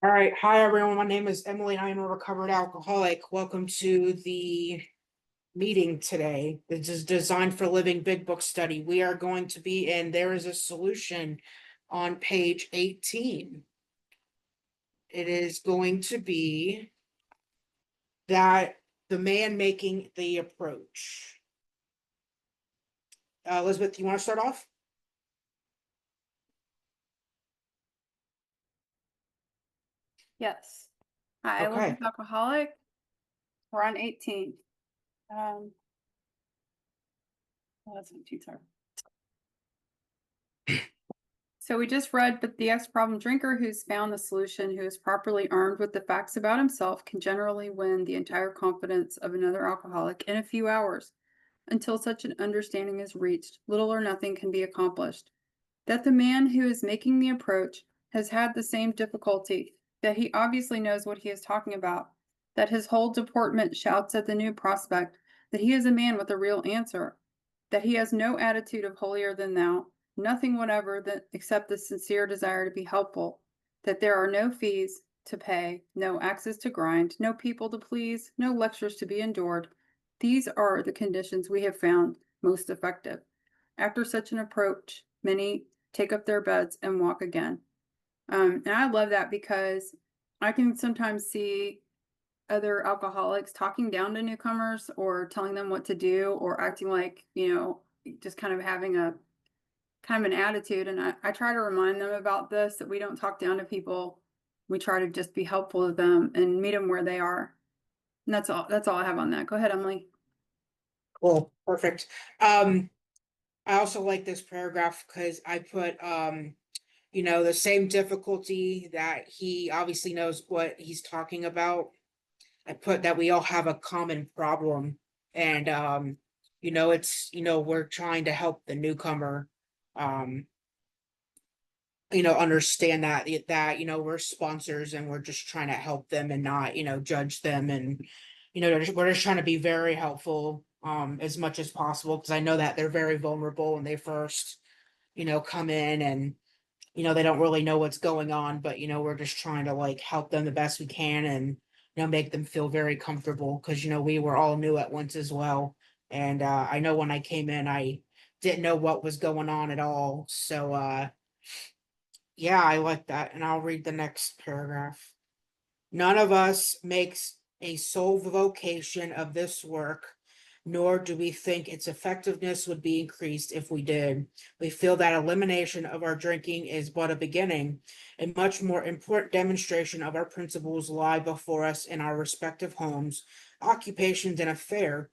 All right. Hi, everyone. My name is Emily. I am a recovered alcoholic. Welcome to the meeting today. This is Designed for Living Big Book Study. We are going to be in There is a Solution on page 18. It is going to be that the man making the approach. Elizabeth, you want to start off? Yes. Hi, Okay. Elizabeth Alcoholic. We're on 18. Um, that's not too tired. So we just read, but the ex-problem drinker who's found the solution, who is properly armed with the facts about himself, can generally win the entire confidence of another alcoholic in a few hours. Until such an understanding is reached, little or nothing can be accomplished. That the man who is making the approach has had the same difficulty, that he obviously knows what he is talking about, that his whole deportment shouts at the new prospect that he is a man with a real answer, that he has no attitude of holier than thou, nothing whatever except the sincere desire to be helpful, that there are no fees to pay, no axes to grind, no people to please, no lectures to be endured. These are the conditions we have found most effective. After such an approach, many take up their beds and walk again. And I love that because I can sometimes see other alcoholics talking down to newcomers or telling them what to do or acting like, just kind of having a kind of an attitude. And I try to remind them about this, that we don't talk down to people. We try to just be helpful to them and meet them where they are. And that's all I have on that. Go ahead, Emily. Cool. Perfect. I also like this paragraph because I put the same difficulty that he obviously knows what he's talking about. I put that we all have a common problem, and we're trying to help the newcomer um understand that we're sponsors and we're just trying to help them and not judge them, and we're just trying to be very helpful as much as possible, because I know that they're very vulnerable when they first come in, and they don't really know what's going on, but we're just trying to like help them the best we can, and make them feel very comfortable, because we were all new at once as well. And I know when I came in, I didn't know what was going on at all. So yeah, I like that. And I'll read the next paragraph. None of us makes a sole vocation of this work, nor do we think its effectiveness would be increased if we did. We feel that elimination of our drinking is but a beginning. A much more important demonstration of our principles lie before us in our respective homes, occupations, and affair.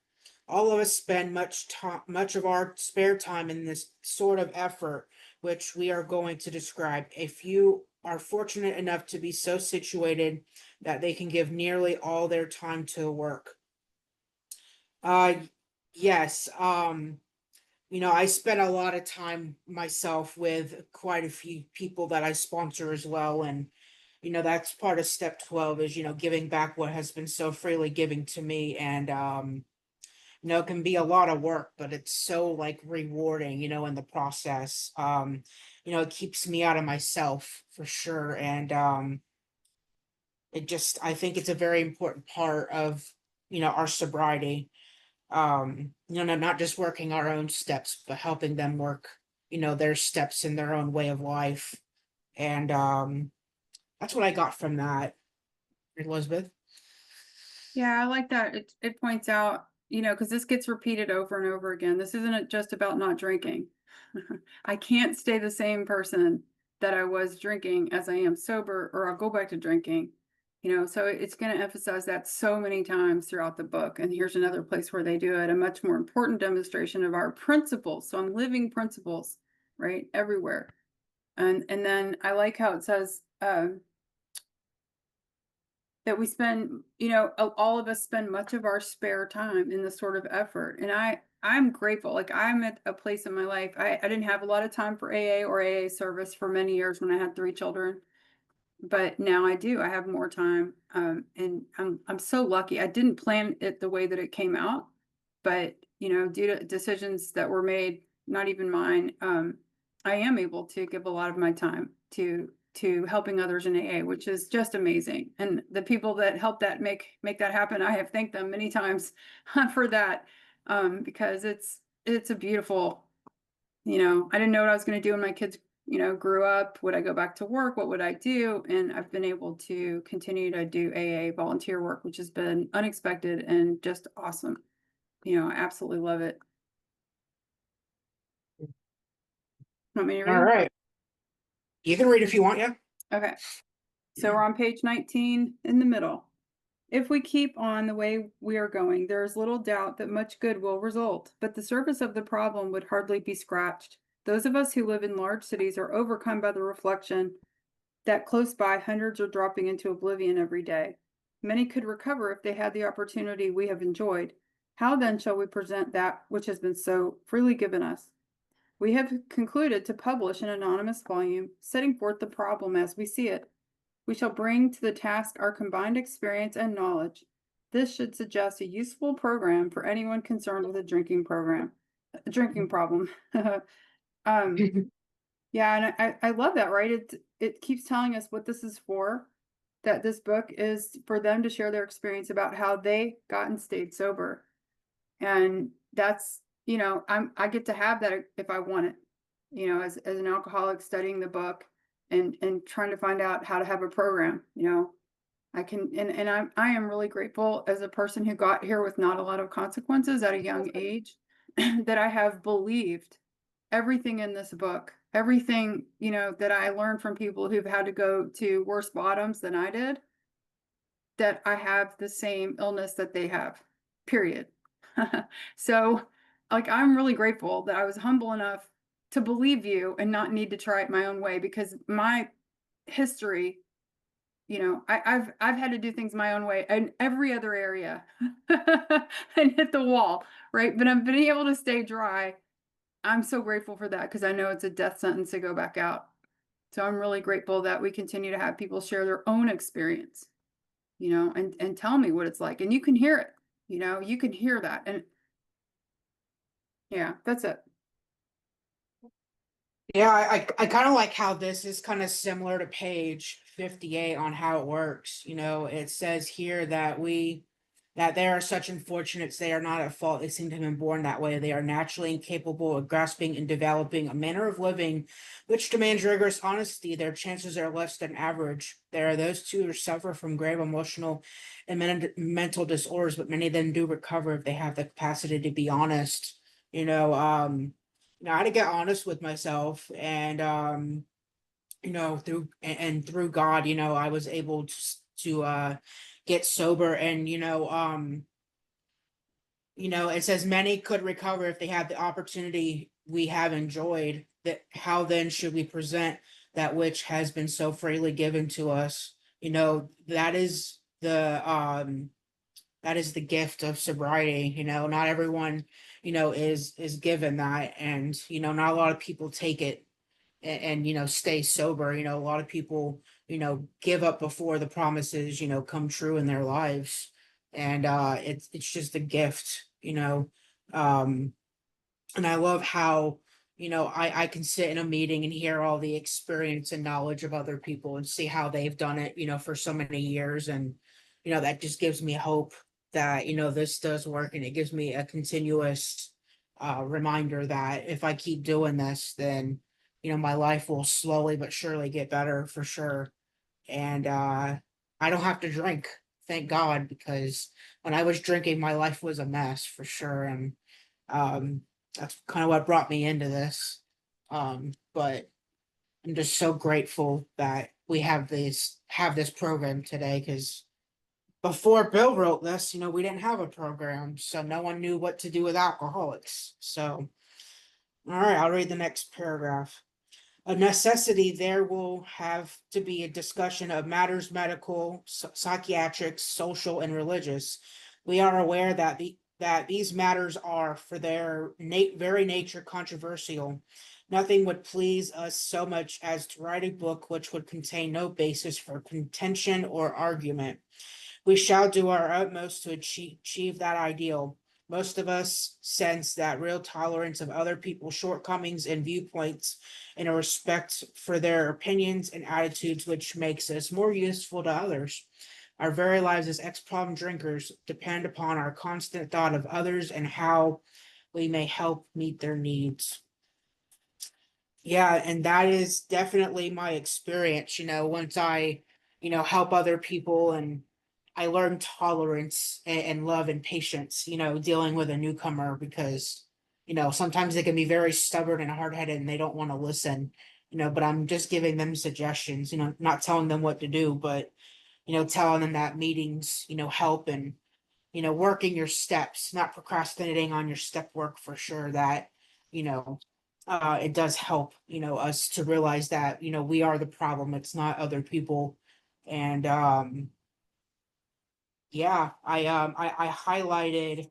All of us spend much of our spare time in this sort of effort, which we are going to describe. A few are fortunate enough to be so situated that they can give nearly all their time to work. Uh yes, I spent a lot of time myself with quite a few people that I sponsor as well, and that's part of step 12 is giving back what has been so freely given to me. And it can be a lot of work, but it's so like rewarding, in the process. It keeps me out of myself for sure. And I think it's a very important part of our sobriety. Not just working our own steps, but helping them work their steps in their own way of life. And that's what I got from that. Elizabeth. Yeah, I like that. It points out, because this gets repeated over and over again. This isn't just about not drinking. I can't stay the same person that I was drinking as I am sober, or I'll go back to drinking. So it's going to emphasize that so many times throughout the book. And here's another place where they do it, a much more important demonstration of our principles. So I'm living principles, right, everywhere. And then I like how it says, that we spend, all of us spend much of our spare time in this sort of effort. And I'm grateful. Like I'm at a place in my life. I didn't have a lot of time for AA or AA service for many years when I had 3 children, but now I do. I have more time. And I'm so lucky. I didn't plan it the way that it came out, but due to decisions that were made, not even mine, I am able to give a lot of my time to helping others in AA, which is just amazing. And the people that help that make that happen, I have thanked them many times for that, because it's a beautiful, you know, I didn't know what I was going to do when my kids, you know, grew up. Would I go back to work? What would I do? And I've been able to continue to do AA volunteer work, which has been unexpected and just awesome. You know, I absolutely love it. Want me to All read? right. You can read if you want, yeah. Okay. So we're on page 19 in the middle. If we keep on the way we are going, there is little doubt that much good will result, but the surface of the problem would hardly be scratched. Those of us who live in large cities are overcome by the reflection that close by hundreds are dropping into oblivion every day. Many could recover if they had the opportunity we have enjoyed. How then shall we present that which has been so freely given us? We have concluded to publish an anonymous volume setting forth the problem as we see it. We shall bring to the task our combined experience and knowledge. This should suggest a useful program for anyone concerned with a drinking problem. Yeah, and I love that, right? It keeps telling us what this is for, that this book is for them to share their experience about how they got and stayed sober. And that's, you know, I get to have that if I want it, you know, as an alcoholic studying the book and trying to find out how to have a program, you know. I can and I am really grateful as a person who got here with not a lot of consequences at a young age that I have believed everything in this book, everything, you know, that I learned from people who've had to go to worse bottoms than I did, that I have the same illness that they have, period. So, like, I'm really grateful that I was humble enough to believe you and not need to try it my own way, because my history, you know, I've had to do things my own way in every other area and hit the wall, right? But I've been able to stay dry. I'm so grateful for that because I know it's a death sentence to go back out. So I'm really grateful that we continue to have people share their own experience, you know, and tell me what it's like. And you can hear it, you know, you can hear that. And yeah, that's it. Yeah, I kind of like how this is kind of similar to page 58 on how it works. You know, it says here that that they are such unfortunates, they are not at fault. They seem to have been born that way. They are naturally incapable of grasping and developing a manner of living which demands rigorous honesty. Their chances are less than average. There are those too who suffer from grave emotional and mental disorders, but many of them do recover if they have the capacity to be honest. You know, I had to get honest with myself, and you know, through God, you know, I was able to get sober. And you know, it says many could recover if they had the opportunity we have enjoyed. That how then should we present that which has been so freely given to us? You know, that is the gift of sobriety. You know, not everyone, you know, is given that, and you know, not a lot of people take it and you know, stay sober. You know, a lot of people, you know, give up before the promises, you know, come true in their lives. And it's just a gift, you know. um and I love how, you know, I can sit in a meeting and hear all the experience and knowledge of other people and see how they've done it, you know, for so many years. And, you know, that just gives me hope that, you know, this does work. And it gives me a continuous reminder that if I keep doing this, then, you know, my life will slowly but surely get better for sure. And I don't have to drink, thank God, because when I was drinking, my life was a mess for sure. And um, that's kind of what brought me into this. But I'm just so grateful that we have this program today, because before Bill wrote this, you know, we didn't have a program, so no one knew what to do with alcoholics. So, all right, I'll read the next paragraph. A necessity there will have to be a discussion of matters medical, psychiatric, social, and religious. We are aware that these matters are, for their very nature, controversial. Nothing would please us so much as to write a book which would contain no basis for contention or argument. We shall do our utmost to achieve that ideal. Most of us sense that real tolerance of other people's shortcomings and viewpoints and a respect for their opinions and attitudes, which makes us more useful to others. Our very lives as ex-problem drinkers depend upon our constant thought of others and how we may help meet their needs. Yeah, and that is definitely my experience, once I, help other people and I learn tolerance and love and patience, dealing with a newcomer because, sometimes they can be very stubborn and hard-headed and they don't want to listen, but I'm just giving them suggestions, not telling them what to do, but, telling them that meetings, help and, working your steps, not procrastinating on your step work for sure that, you know, it does help, us to realize that, we are the problem. It's not other people. And yeah, I highlighted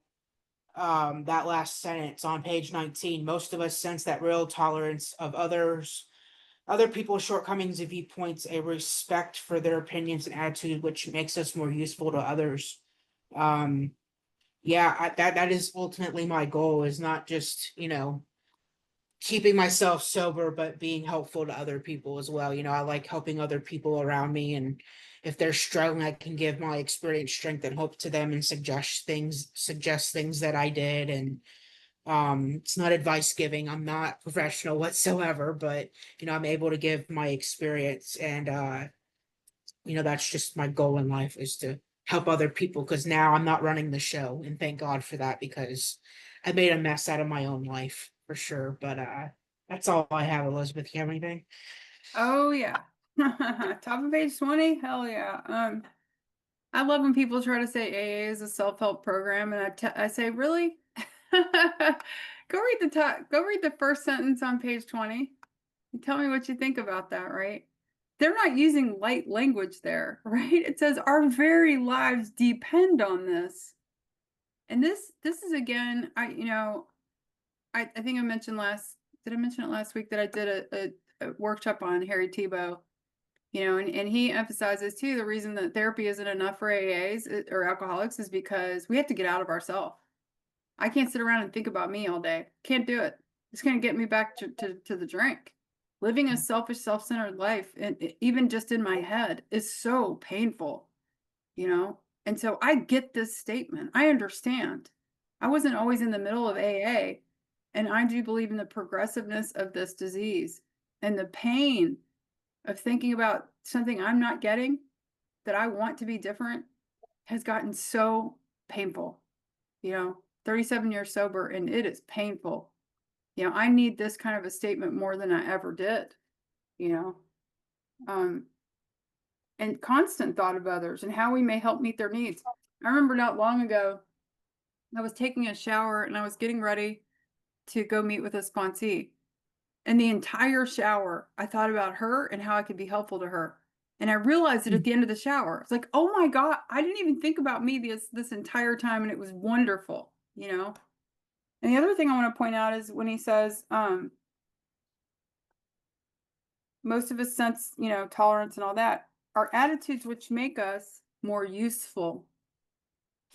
that last sentence on page 19. Most of us sense that real tolerance of other people's shortcomings and viewpoints, a respect for their opinions and attitude, which makes us more useful to others. Um, yeah, that is ultimately my goal, is not just, keeping myself sober, but being helpful to other people as well. I like helping other people around me, and if they're struggling, I can give my experience, strength, and hope to them and suggest things that I did. And it's not advice giving. I'm not professional whatsoever, but I'm able to give my experience, and that's just my goal in life, is to help other people, because now I'm not running the show, and thank God for that, because I made a mess out of my own life for sure. But that's all I have. Elizabeth, you have anything? Oh yeah. Top of page 20? Hell yeah. I love when people try to say AA is a self-help program, and I say, really? Go read the first sentence on page 20 and tell me what you think about that, right? They're not using light language there, right? It says our very lives depend on this. And this is again, I think I mentioned did I mention it last week that I did a workshop on Harry Tebow, and he emphasizes too, the reason that therapy isn't enough for AAs or alcoholics is because we have to get out of ourselves. I can't sit around and think about me all day. Can't do it. It's going to get me back to the drink. Living a selfish, self-centered life, and even just in my head, is so painful, And so I get this statement. I understand. I wasn't always in the middle of AA, and I do believe in the progressiveness of this disease and the pain of thinking about something I'm not getting, that I want to be different, has gotten so painful. 37 years sober, and it is painful. I need this kind of a statement more than I ever did, you know. Um, and constant thought of others and how we may help meet their needs. I remember not long ago, I was taking a shower and I was getting ready to go meet with a sponsee. And the entire shower, I thought about her and how I could be helpful to her. And I realized it at the end of the shower. It's like, oh my God, I didn't even think about me this entire time, and it was wonderful, And the other thing I want to point out is when he says, most of us sense, tolerance and all that, are attitudes which make us more useful.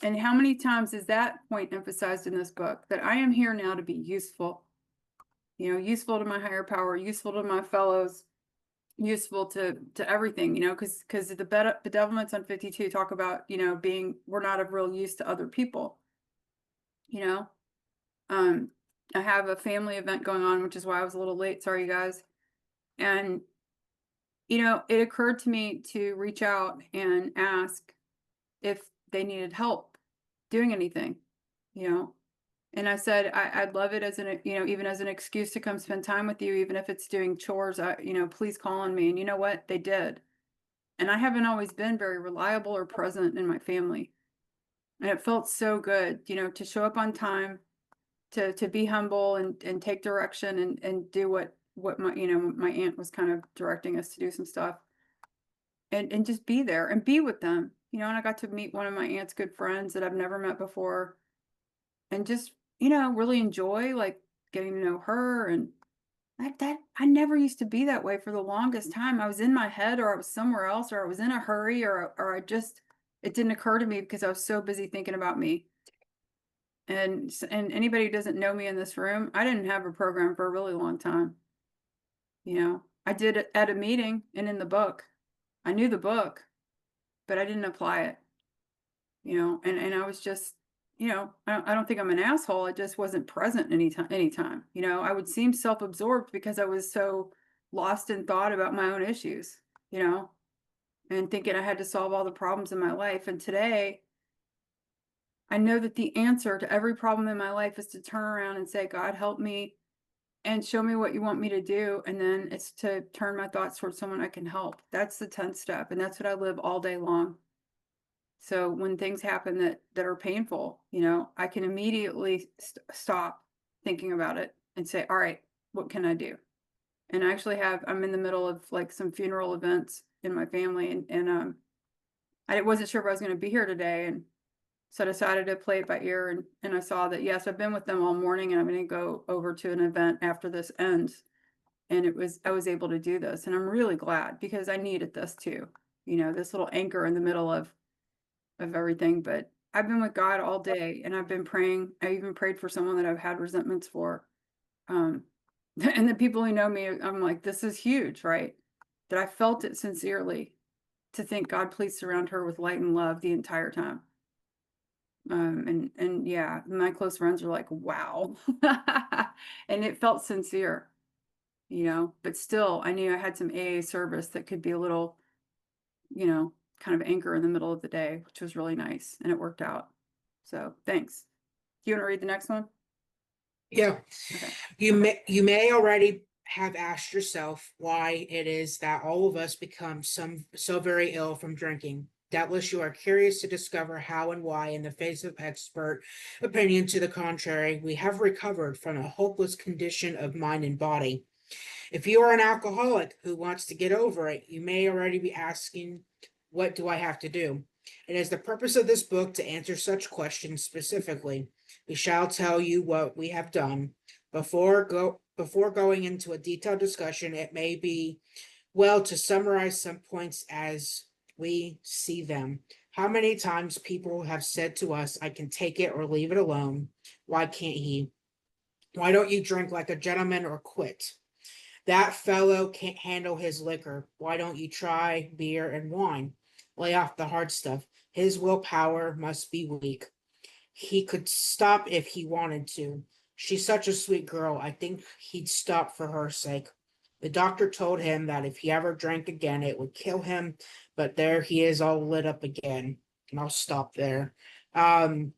And how many times is that point emphasized in this book, that I am here now to be useful, useful to my higher power, useful to my fellows, useful to everything, because the bedevilments on 52 talk about, we're not of real use to other people, you know. I have a family event going on, which is why I was a little late. Sorry, you guys. And, it occurred to me to reach out and ask if they needed help doing anything, And I said, I'd love it as even as an excuse to come spend time with you, even if it's doing chores, please call on me. And you know what? They did. And I haven't always been very reliable or present in my family. And it felt so good, to show up on time, to be humble and take direction and do what my aunt was kind of directing us to do some stuff. And just be there and be with them, and I got to meet one of my aunt's good friends that I've never met before, and just, really enjoy like getting to know her. And that I never used to be that way for the longest time. I was in my head, or I was somewhere else, or I was in a hurry, or it didn't occur to me because I was so busy thinking about me. And anybody who doesn't know me in this room, I didn't have a program for a really long time. You know, I did it at a meeting and in the book. I knew the book, but I didn't apply it, you know, and I was just, you know, I don't think I'm an asshole. I just wasn't present anytime. You know, I would seem self-absorbed because I was so lost in thought about my own issues, you know, and thinking I had to solve all the problems in my life. And today I know that the answer to every problem in my life is to turn around and say, God, help me and show me what you want me to do. And then it's to turn my thoughts towards someone I can help. That's the 10th step. And that's what I live all day long. So when things happen that are painful, you know, I can immediately stop thinking about it and say, all right, what can I do? And I actually I'm in the middle of like some funeral events in my family, and I wasn't sure if I was going to be here today, and so I decided to play it by ear, and I saw that, yes, I've been with them all morning, and I'm going to go over to an event after this ends. And I was able to do this, and I'm really glad because I needed this too. You know, this little anchor in the middle of everything. But I've been with God all day, and I've been praying. I even prayed for someone that I've had resentments for. Um, and the people who know me, I'm like, this is huge, right? That I felt it sincerely to think, God, please surround her with light and love the entire time. And yeah, my close friends are like, wow. And it felt sincere, you know, but still I knew I had some AA service that could be a little, you know, kind of anchor in the middle of the day, which was really nice, and it worked out. So thanks. Do you want to read the next one? Yeah. Okay. You may already have asked yourself why it is that all of us become so very ill from drinking. Doubtless you are curious to discover how and why, in the face of expert opinion to the contrary, we have recovered from a hopeless condition of mind and body. If you are an alcoholic who wants to get over it, you may already be asking, what do I have to do? It is the purpose of this book to answer such questions specifically. We shall tell you what we have done. Before going into a detailed discussion, it may be well to summarize some points as we see them. How many times people have said to us, I can take it or leave it alone. Why can't he? Why don't you drink like a gentleman or quit? That fellow can't handle his liquor. Why don't you try beer and wine? Lay off the hard stuff. His willpower must be weak. He could stop if he wanted to. She's such a sweet girl. I think he'd stop for her sake. The doctor told him that if he ever drank again, it would kill him. But there he is, all lit up again. And I'll stop there. Um,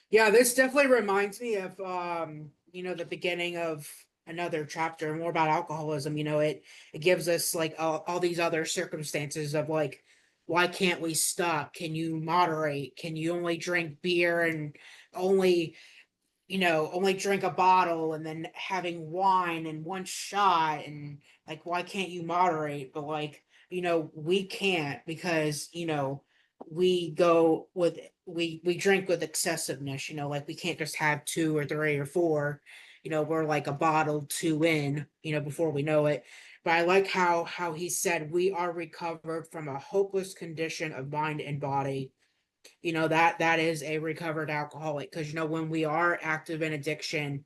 yeah, this definitely reminds me of the beginning of another chapter more about alcoholism. It gives us like all these other circumstances of like, why can't we stop? Can you moderate? Can you only drink beer and only only drink a bottle, and then having wine and one shot, and like, why can't you moderate? But like, we can't, because we go with we drink with excessiveness, like we can't just have two or three or four. We're like a bottle two in, before we know it. But I like how he said we are recovered from a hopeless condition of mind and body. That is a recovered alcoholic, because when we are active in addiction,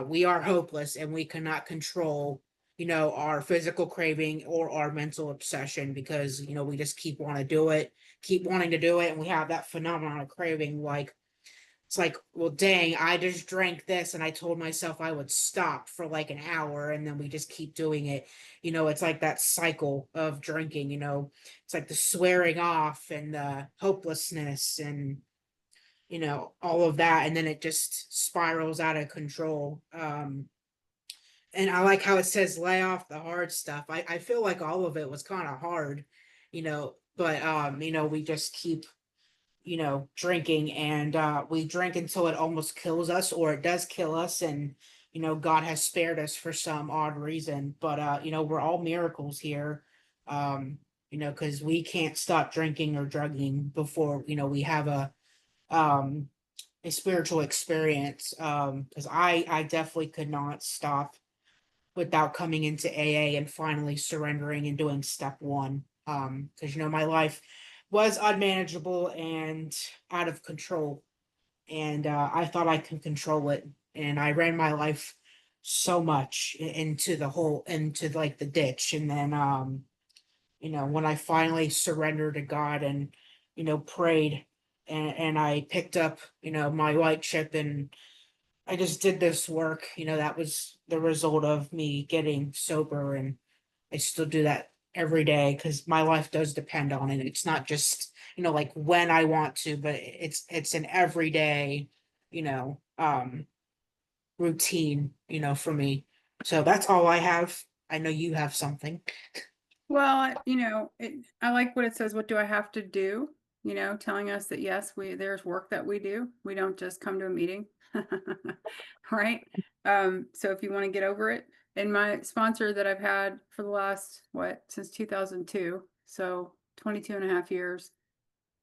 we are hopeless, and we cannot control our physical craving or our mental obsession, because we just keep wanting to do it, and we have that phenomenon of craving. Like, it's like, well, dang, I just drank this and I told myself I would stop for like an hour, and then we just keep doing it. It's like that cycle of drinking. It's like the swearing off and the hopelessness, and all of that, and then it just spirals out of control. And I like how it says lay off the hard stuff. I feel like all of it was kind of hard, but we just keep drinking, and we drink until it almost kills us, or it does kill us. And God has spared us for some odd reason. But we're all miracles here. Because we can't stop drinking or drugging before we have a spiritual experience. Because I definitely could not stop without coming into AA and finally surrendering and doing step one. Because my life was unmanageable and out of control. and I thought I could control it, and I ran my life so much into the hole, into like the ditch. And then when I finally surrendered to God and prayed, and I picked up my white chip, and I just did this work. That was the result of me getting sober, and I still do that every day because my life does depend on it. It's not just, like when I want to, but it's an everyday, you know, um routine, for me. So that's all I have. I know you have something. Well, I like what it says, what do I have to do? Telling us that yes, there's work that we do. We don't just come to a meeting. Right? So if you want to get over it, and my sponsor that I've had for the last, since 2002, so 22 and a half years,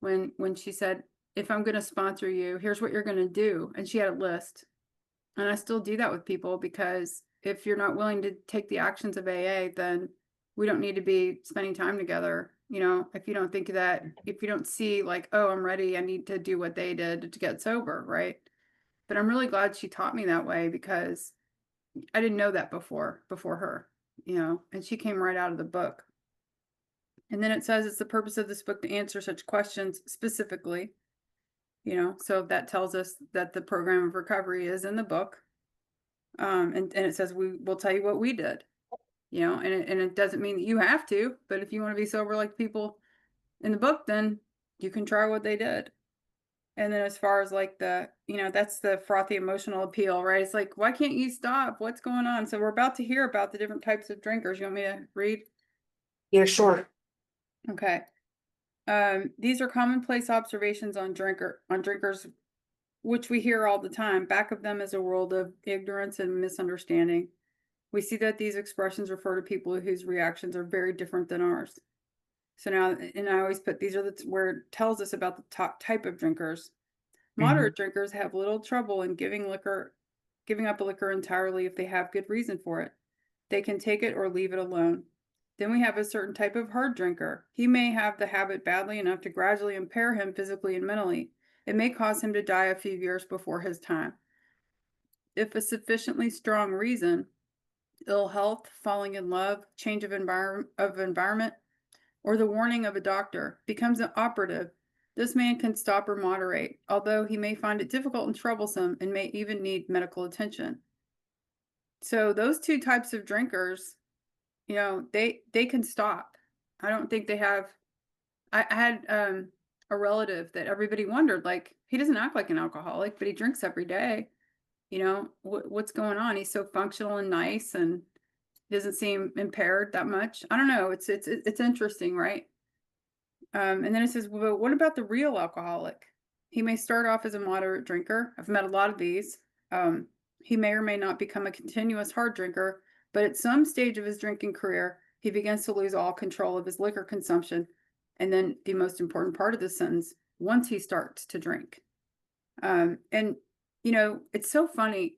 when she said, if I'm going to sponsor you, here's what you're going to do. And she had a list. And I still do that with people, because if you're not willing to take the actions of AA, then we don't need to be spending time together. If you don't think that, if you don't see like, oh, I'm ready, I need to do what they did to get sober, right? But I'm really glad she taught me that way, because I didn't know that before her, and she came right out of the book. And then it says it's the purpose of this book to answer such questions specifically, so that tells us that the program of recovery is in the book. And it says we will tell you what we did, and it doesn't mean that you have to, but if you want to be sober like people in the book, then you can try what they did. And then as far as like that's the frothy emotional appeal, right? It's like, why can't you stop? What's going on? So we're about to hear about the different types of drinkers. You want me to read? Yeah, sure. Okay. These are commonplace observations on drinkers, which we hear all the time. Back of them is a world of ignorance and misunderstanding. We see that these expressions refer to people whose reactions are very different than ours. So now, and I always put, these are where it tells us about the top type of drinkers. Moderate drinkers have little trouble in giving up liquor entirely if they have good reason for it. They can take it or leave it alone. Then we have a certain type of hard drinker. He may have the habit badly enough to gradually impair him physically and mentally. It may cause him to die a few years before his time. If a sufficiently strong reason, ill health, falling in love, change of environment, or the warning of a doctor becomes an operative, this man can stop or moderate, although he may find it difficult and troublesome and may even need medical attention. So those two types of drinkers, they can stop. I don't think they have. I had a relative that everybody wondered, like, he doesn't act like an alcoholic, but he drinks every day. What's going on? He's so functional and nice, and doesn't seem impaired that much. I don't know. It's interesting, right? And then it says, well, what about the real alcoholic? He may start off as a moderate drinker. I've met a lot of these. He may or may not become a continuous hard drinker, but at some stage of his drinking career, he begins to lose all control of his liquor consumption. And then the most important part of the sentence, once he starts to drink. And it's so funny.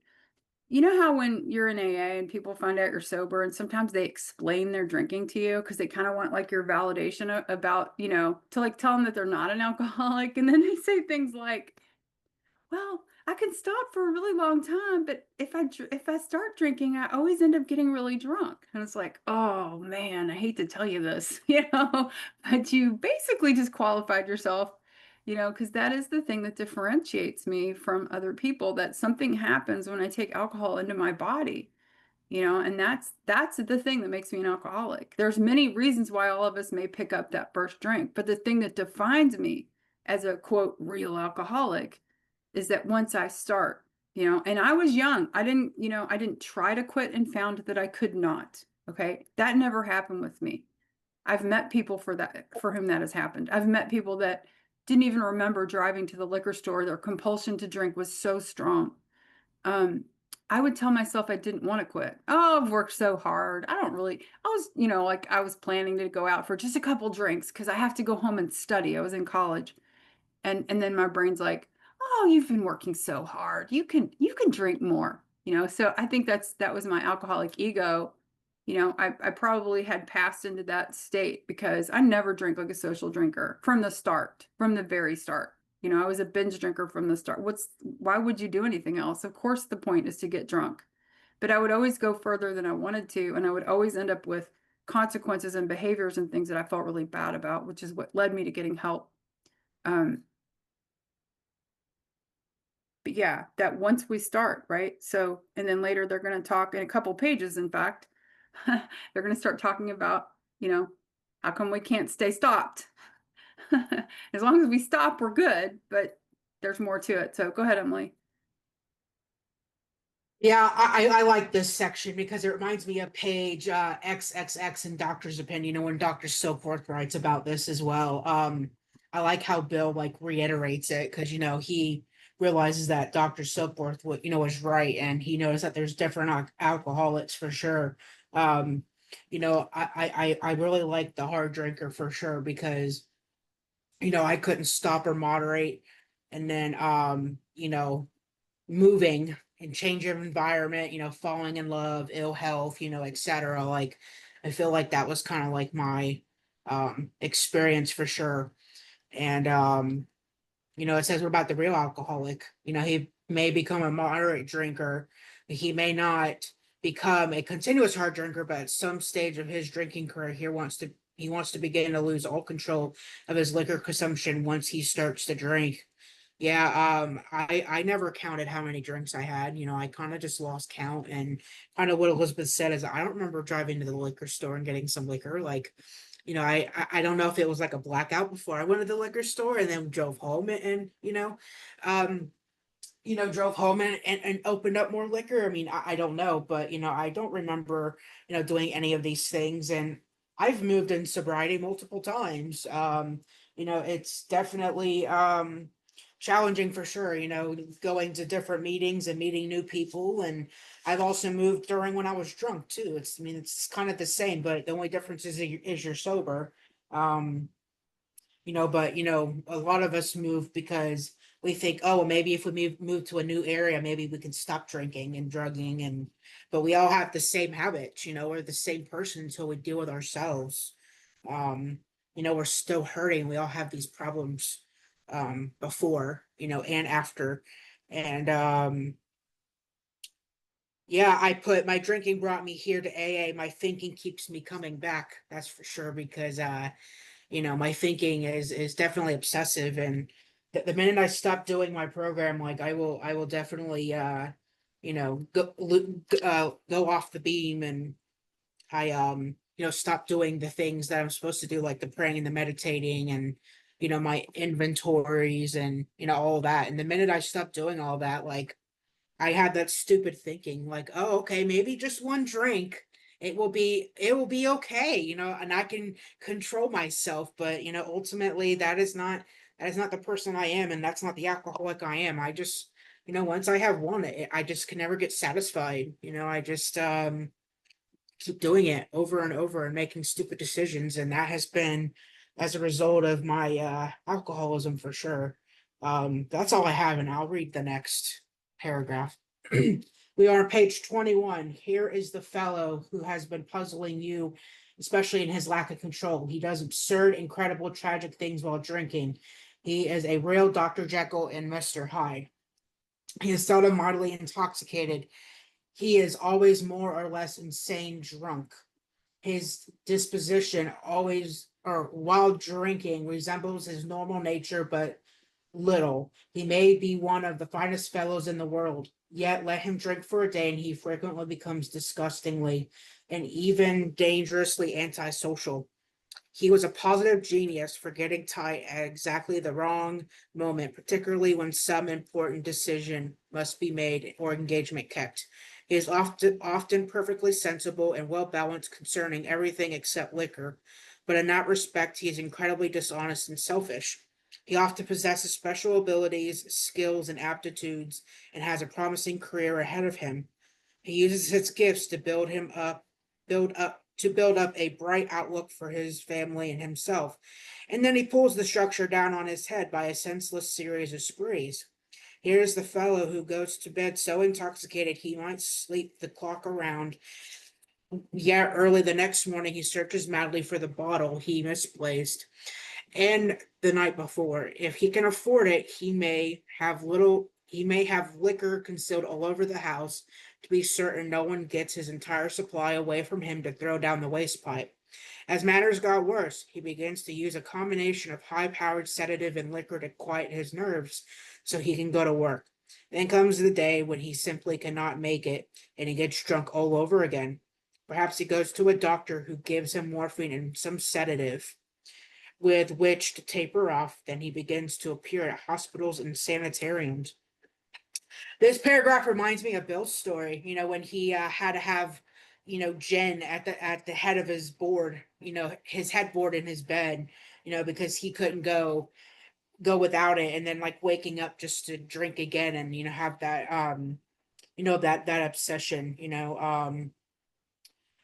You know how when you're in AA and people find out you're sober, and sometimes they explain their drinking to you because they kind of want like your validation about, to like tell them that they're not an alcoholic. And then they say things like, well, I can stop for a really long time, but if I start drinking, I always end up getting really drunk. And it's like, oh man, I hate to tell you this, but you basically just qualified yourself, because that is the thing that differentiates me from other people, that something happens when I take alcohol into my body. And that's the thing that makes me an alcoholic. There's many reasons why all of us may pick up that first drink, but the thing that defines me as a quote real alcoholic is that once I start, and I was young, I didn't try to quit and found that I could not. Okay. That never happened with me. I've met people for whom that has happened. I've met people that didn't even remember driving to the liquor store. Their compulsion to drink was so strong. I would tell myself I didn't want to quit. Oh, I've worked so hard. I was, like I was planning to go out for just a couple drinks because I have to go home and study. I was in college. And then my brain's like, oh, you've been working so hard. You can drink more, So I think that was my alcoholic ego. I probably had passed into that state because I never drank like a social drinker from the very start. You know, I was a binge drinker from the start. Why would you do anything else? Of course, the point is to get drunk. But I would always go further than I wanted to, and I would always end up with consequences and behaviors and things that I felt really bad about, which is what led me to getting help. Um, but yeah, that once we start, right? So, and then later they're going to talk in a couple pages, in fact, they're going to start talking about, you know, how come we can't stay stopped? As long as we stop, we're good, but there's more to it. So go ahead, Emily. Yeah, I like this section because it reminds me of page XXX in Doctor's Opinion, you know, when Dr. Silkworth writes about this as well. I like how Bill like reiterates it because you know he realizes that Dr. Silkworth was right, and he knows that there's different alcoholics for sure. Um, I really like the hard drinker for sure because I couldn't stop or moderate, and then moving and change of environment, falling in love, ill health, etc. Like I feel like that was kind of like my experience for sure. And it says what about the real alcoholic? He may become a moderate drinker, he may not become a continuous hard drinker, but at some stage of his drinking career, he wants to begin to lose all control of his liquor consumption once he starts to drink. Yeah, I never counted how many drinks I had. I kind of just lost count, and kind of what Elizabeth said is I don't remember driving to the liquor store and getting some liquor. Like, I don't know if it was like a blackout before I went to the liquor store and then drove home um, drove home and opened up more liquor. I mean, I don't know, but I don't remember, doing any of these things. And I've moved in sobriety multiple times. It's definitely challenging for sure, going to different meetings and meeting new people. And I've also moved during when I was drunk too. I mean, it's kind of the same, but the only difference is you're sober. Um, but a lot of us move because we think, oh, well, maybe if we move to a new area, maybe we can stop drinking and drugging, but we all have the same habits, we're the same person until we deal with ourselves. Um, we're still hurting. We all have these problems before, and after. And yeah, I put my drinking brought me here to AA. My thinking keeps me coming back. That's for sure because my thinking is definitely obsessive, and the minute I stop doing my program, like I will definitely go off the beam, and I stop doing the things that I'm supposed to do, like the praying and the meditating, and my inventories, and all that. And the minute I stop doing all that, like I had that stupid thinking, like, oh, okay, maybe just one drink, it will be okay, and I can control myself. But ultimately, that is not the person I am, and that's not the alcoholic I am. I just, once I have one, I just can never get satisfied. I just keep doing it over and over and making stupid decisions, and that has been as a result of my alcoholism for sure. That's all I have, and I'll read the next paragraph. We are on page 21. Here is the fellow who has been puzzling you, especially in his lack of control. He does absurd, incredible, tragic things while drinking. He is a real Dr. Jekyll and Mr. Hyde. He is seldom mildly intoxicated. He is always more or less insane drunk. His disposition always, or while drinking, resembles his normal nature, but little. He may be one of the finest fellows in the world, yet let him drink for a day and he frequently becomes disgustingly and even dangerously antisocial. He was a positive genius for getting tight at exactly the wrong moment, particularly when some important decision must be made or engagement kept. He is often perfectly sensible and well balanced concerning everything except liquor, but in that respect he is incredibly dishonest and selfish. He often possesses special abilities, skills, and aptitudes, and has a promising career ahead of him. He uses his gifts to build up a bright outlook for his family and himself. And then he pulls the structure down on his head by a senseless series of sprees. Here's the fellow who goes to bed so intoxicated he might sleep the clock around. Yet early the next morning he searches madly for the bottle he misplaced and the night before. If he can afford it, he may have liquor concealed all over the house to be certain no one gets his entire supply away from him to throw down the waste pipe. As matters got worse, he begins to use a combination of high-powered sedative and liquor to quiet his nerves so he can go to work. Then comes the day when he simply cannot make it and he gets drunk all over again. Perhaps he goes to a doctor who gives him morphine and some sedative with which to taper off. Then he begins to appear at hospitals and sanitariums. This paragraph reminds me of Bill's story. When he had to have, Jen at the head of his board. His headboard in his bed. Because he couldn't go without it, and then like waking up just to drink again, and have that that obsession.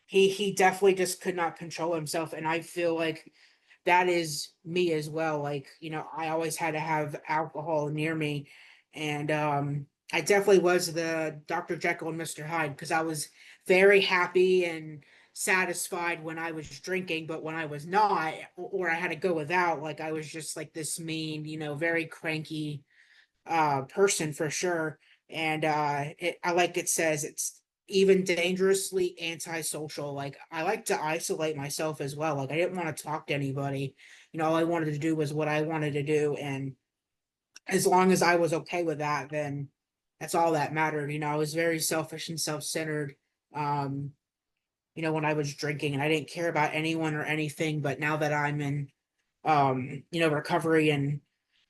He definitely just could not control himself, and I feel like that is me as well. Like, I always had to have alcohol near me. And I definitely was the Dr. Jekyll and Mr. Hyde, because I was very happy and satisfied when I was drinking, but when I was not, or I had to go without, like I was just like this mean, very cranky person for sure. And I like it says it's even dangerously antisocial. Like, I like to isolate myself as well. Like, I didn't want to talk to anybody. All I wanted to do was what I wanted to do, and as long as I was okay with that, then that's all that mattered. I was very selfish and self-centered. Um, when I was drinking, and I didn't care about anyone or anything. But now that I'm in recovery, and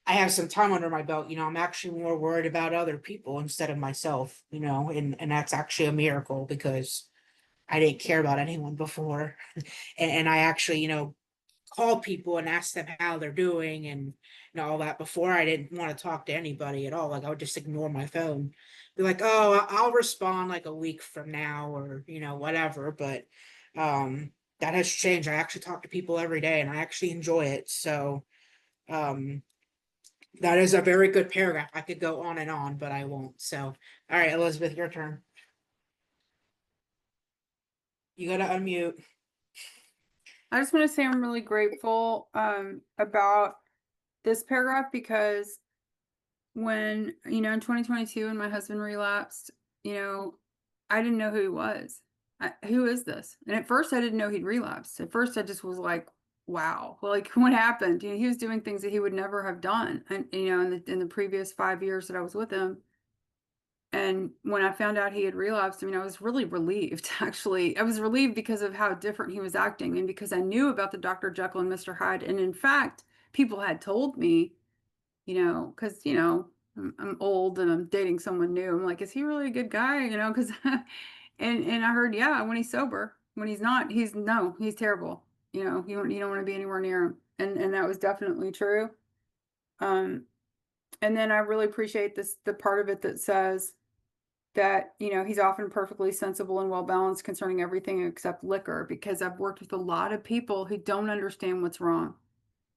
I have some time under my belt, I'm actually more worried about other people instead of myself, and that's actually a miracle, because I didn't care about anyone before. And I actually, call people and ask them how they're doing, and all that. Before, I didn't want to talk to anybody at all. Like, I would just ignore my phone, be like, oh, I'll respond like a week from now, or whatever. But that has changed. I actually talk to people every day, and I actually enjoy it. So um that is a very good paragraph. I could go on and on, but I won't. So, all right, Elizabeth, your turn. You gotta unmute. I just want to say I'm really grateful about this paragraph because when, in 2022, when my husband relapsed, I didn't know who he was. Who is this? And at first I didn't know he'd relapsed. At first I just was like, wow, well, like what happened? He was doing things that he would never have done. And, in the previous 5 years that I was with him. And when I found out he had relapsed, I was really relieved, actually. I was relieved because of how different he was acting and because I knew about the Dr. Jekyll and Mr. Hyde. And in fact, people had told me, because, I'm old and I'm dating someone new. I'm like, is he really a good guy? Because, and I heard, yeah, when he's sober, when he's not, no, he's terrible. You don't want to be anywhere near him. And that was definitely true. Um, and then I really appreciate the part of it that says, that, he's often perfectly sensible and well balanced concerning everything except liquor, because I've worked with a lot of people who don't understand what's wrong.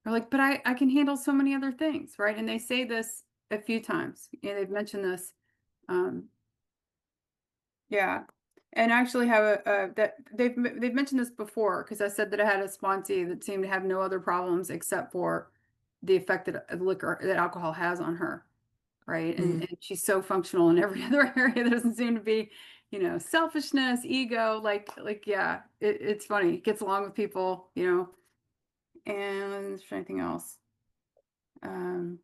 They're like, but I can handle so many other things, right? And they say this a few times. They've mentioned this. Um, yeah. And I actually have that they've mentioned this before, because I said that I had a sponsee that seemed to have no other problems except for the effect that liquor, that alcohol has on her. Right. Mm. And she's so functional in every other area. There doesn't seem to be, selfishness, ego, yeah, it's funny. It gets along with people, and is there anything else? Um,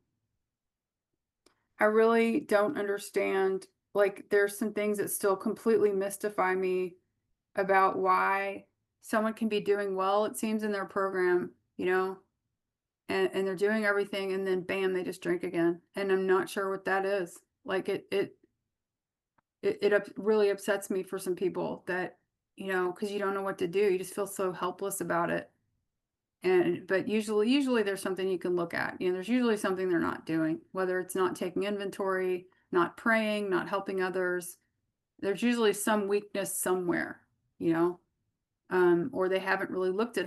I really don't understand. Like, there's some things that still completely mystify me about why someone can be doing well, it seems, in their program, and they're doing everything, and then bam, they just drink again. And I'm not sure what that is. Like, it really upsets me for some people that, because you don't know what to do. You just feel so helpless about it. But usually there's something you can look at. There's usually something they're not doing, whether it's not taking inventory, not praying, not helping others. There's usually some weakness somewhere, or they haven't really looked at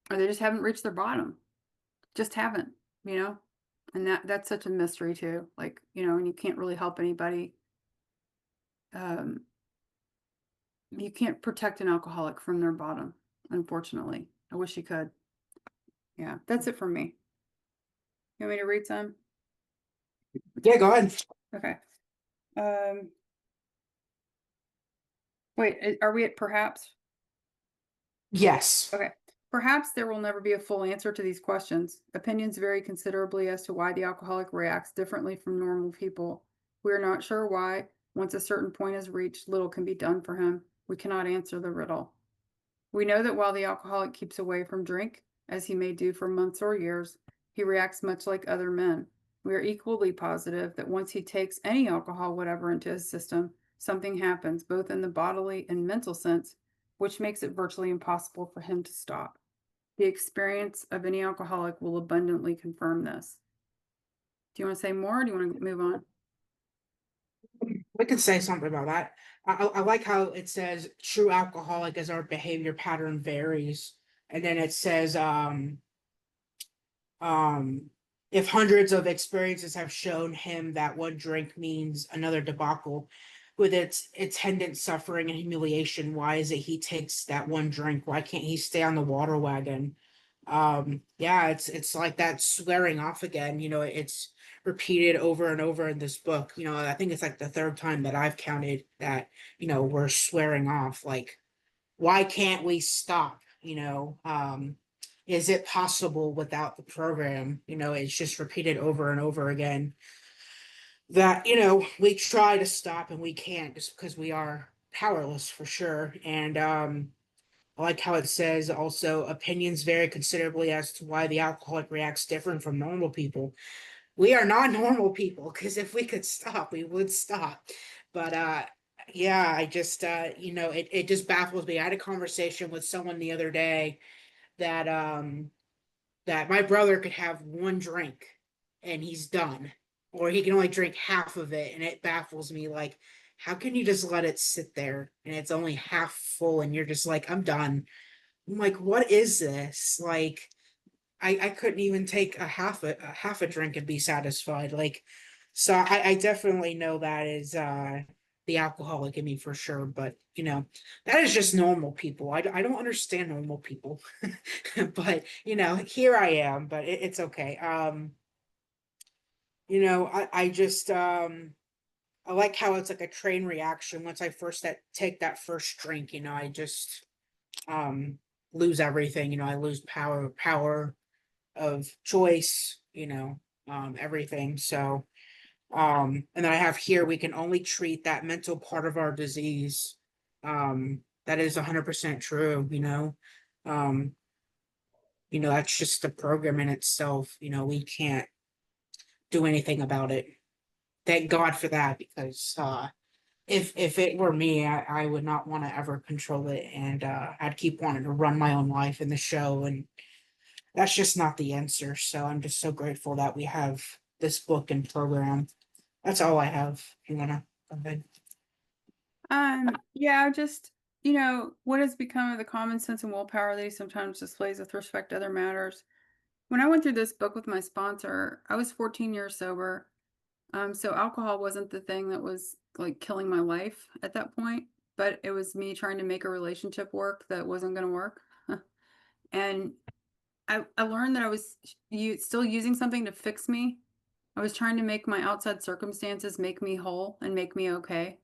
or they just haven't reached their bottom. Just haven't, and that's such a mystery too. Like, and you can't really help anybody. You can't protect an alcoholic from their bottom, unfortunately. I wish he could. Yeah, that's it from me. You want me to read some? Yeah, go ahead. Okay. Wait, are we at perhaps? Yes. Okay. Perhaps there will never be a full answer to these questions. Opinions vary considerably as to why the alcoholic reacts differently from normal people. We are not sure why. Once a certain point is reached, little can be done for him. We cannot answer the riddle. We know that while the alcoholic keeps away from drink, as he may do for months or years, he reacts much like other men. We are equally positive that once he takes any alcohol whatever into his system, something happens, both in the bodily and mental sense, which makes it virtually impossible for him to stop. The experience of any alcoholic will abundantly confirm this. Do you want to say more, or do you want to move on? We can say something about that. I like how it says true alcoholic as our behavior pattern varies. And then it says, if hundreds of experiences have shown him that one drink means another debacle with its attendant suffering and humiliation, why is it he takes that one drink? Why can't he stay on the water wagon? Yeah, it's like that swearing off again. It's repeated over and over in this book. I think it's like the third time that I've counted that, we're swearing off. Like, why can't we stop? Is it possible without the program? It's just repeated over and over again that, we try to stop and we can't, just because we are powerless for sure. And I like how it says also opinions vary considerably as to why the alcoholic reacts different from normal people. We are not normal people, because if we could stop, we would stop. But yeah, I just it just baffles me. I had a conversation with someone the other day that that my brother could have one drink and he's done, or he can only drink half of it, and it baffles me. Like, how can you just let it sit there and it's only half full and you're just like, I'm done? I'm like, what is this? Like, I couldn't even take a half a drink and be satisfied. Like, so I definitely know that is the alcoholic in me for sure. But that is just normal people. I don't understand normal people. But here I am, but it's okay. I just I like how it's like a train reaction. Once I first take that first drink, I just um lose everything. I lose power of choice, everything. So, and then I have here, we can only treat that mental part of our disease. That is 100% true, Um, that's just the program in itself. We can't do anything about it. Thank God for that, because if it were me, I would not want to ever control it, and I'd keep wanting to run my own life in the show, and that's just not the answer. So I'm just so grateful that we have this book and program. That's all I have. If you wanna go ahead. Yeah, just, what has become of the common sense and willpower that he sometimes displays with respect to other matters. When I went through this book with my sponsor, I was 14 years sober. So alcohol wasn't the thing that was like killing my life at that point, but it was me trying to make a relationship work that wasn't going to work. And I learned that I was still using something to fix me. I was trying to make my outside circumstances make me whole and make me okay.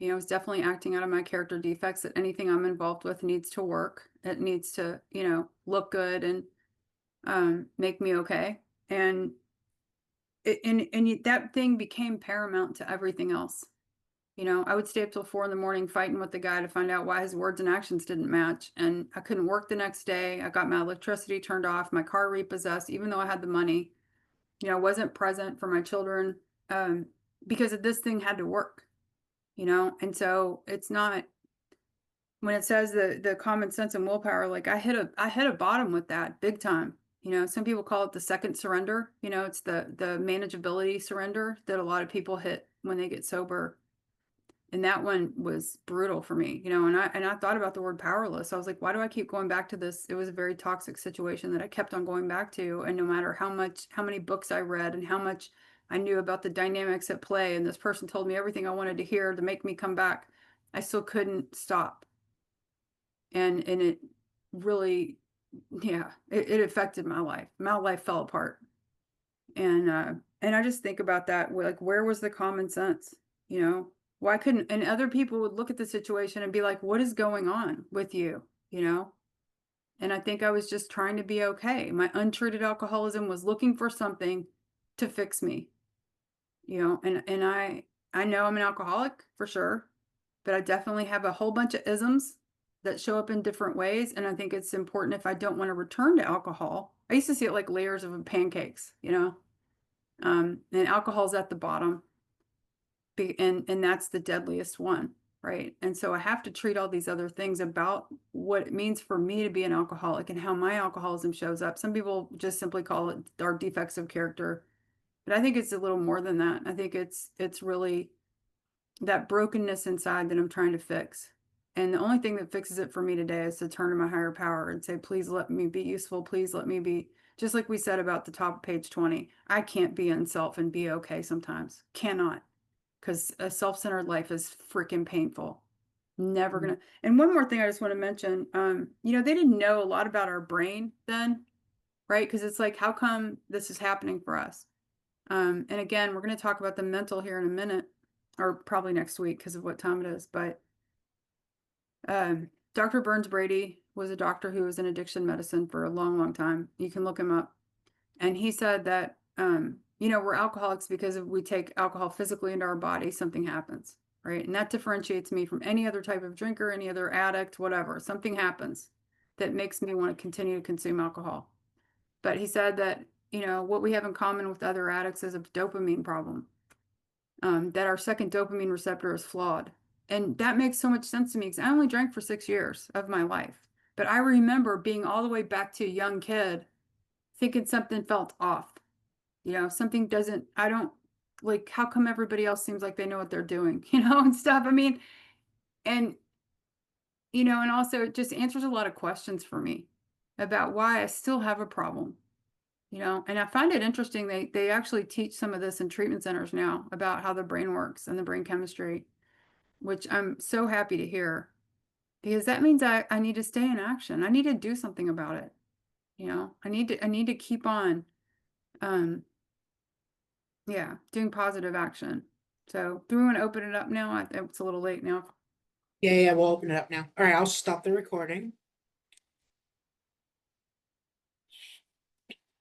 I was definitely acting out of my character defects, that anything I'm involved with needs to work. It needs to, look good and make me okay. And that thing became paramount to everything else. I would stay up till 4 in the morning fighting with the guy to find out why his words and actions didn't match. And I couldn't work the next day. I got my electricity turned off, my car repossessed, even though I had the money. I wasn't present for my children because this thing had to work, and so it's not, when it says the common sense and willpower, like I hit a bottom with that big time. Some people call it the second surrender. It's the manageability surrender that a lot of people hit when they get sober. And that one was brutal for me, and I thought about the word powerless. I was like, why do I keep going back to this? It was a very toxic situation that I kept on going back to. And no matter how many books I read and how much I knew about the dynamics at play, and this person told me everything I wanted to hear to make me come back, I still couldn't stop. And it really yeah, it affected my life. My life fell apart. And I just think about that, like, where was the common sense? You know, why couldn't, and other people would look at the situation and be like, what is going on with you? You know? And I think I was just trying to be okay. My untreated alcoholism was looking for something to fix me, you know, and I know I'm an alcoholic for sure, but I definitely have a whole bunch of isms that show up in different ways. And I think it's important if I don't want to return to alcohol. I used to see it like layers of pancakes, you know, and alcohol's at the bottom, and that's the deadliest one, right? And so I have to treat all these other things about what it means for me to be an alcoholic and how my alcoholism shows up. Some people just simply call it our defects of character, but I think it's a little more than that. I think it's really that brokenness inside that I'm trying to fix. And the only thing that fixes it for me today is to turn to my higher power and say, please let me be useful. Please let me be, just like we said about the top of page 20. I can't be in self and be okay sometimes. Cannot. Because a self-centered life is freaking painful. Never gonna. And one more thing I just want to mention, you know, they didn't know a lot about our brain then, right? Because it's like, how come this is happening for us? And again, we're going to talk about the mental here in a minute, or probably next week because of what time it is. But Dr. Burns Brady was a doctor who was in addiction medicine for a long, long time. You can look him up. And he said that, you know, we're alcoholics because if we take alcohol physically into our body, something happens, right? And that differentiates me from any other type of drinker, any other addict, whatever. Something happens that makes me want to continue to consume alcohol. But he said that, you know, what we have in common with other addicts is a dopamine problem, that our second dopamine receptor is flawed. And that makes so much sense to me because I only drank for 6 years of my life. But I remember being all the way back to a young kid thinking something felt off. You know, something doesn't, I don't, like, how come everybody else seems like they know what they're doing, you know, and stuff. I mean, and, you know, and also it just answers a lot of questions for me about why I still have a problem, you know. And I find it interesting. They actually teach some of this in treatment centers now about how the brain works and the brain chemistry, which I'm so happy to hear because that means I need to stay in action. I need to do something about it. You know, I need to keep on, um, yeah, doing positive action. So do we want to open it up now? It's a little late now. Yeah, we'll open it up now. All right, I'll stop the recording.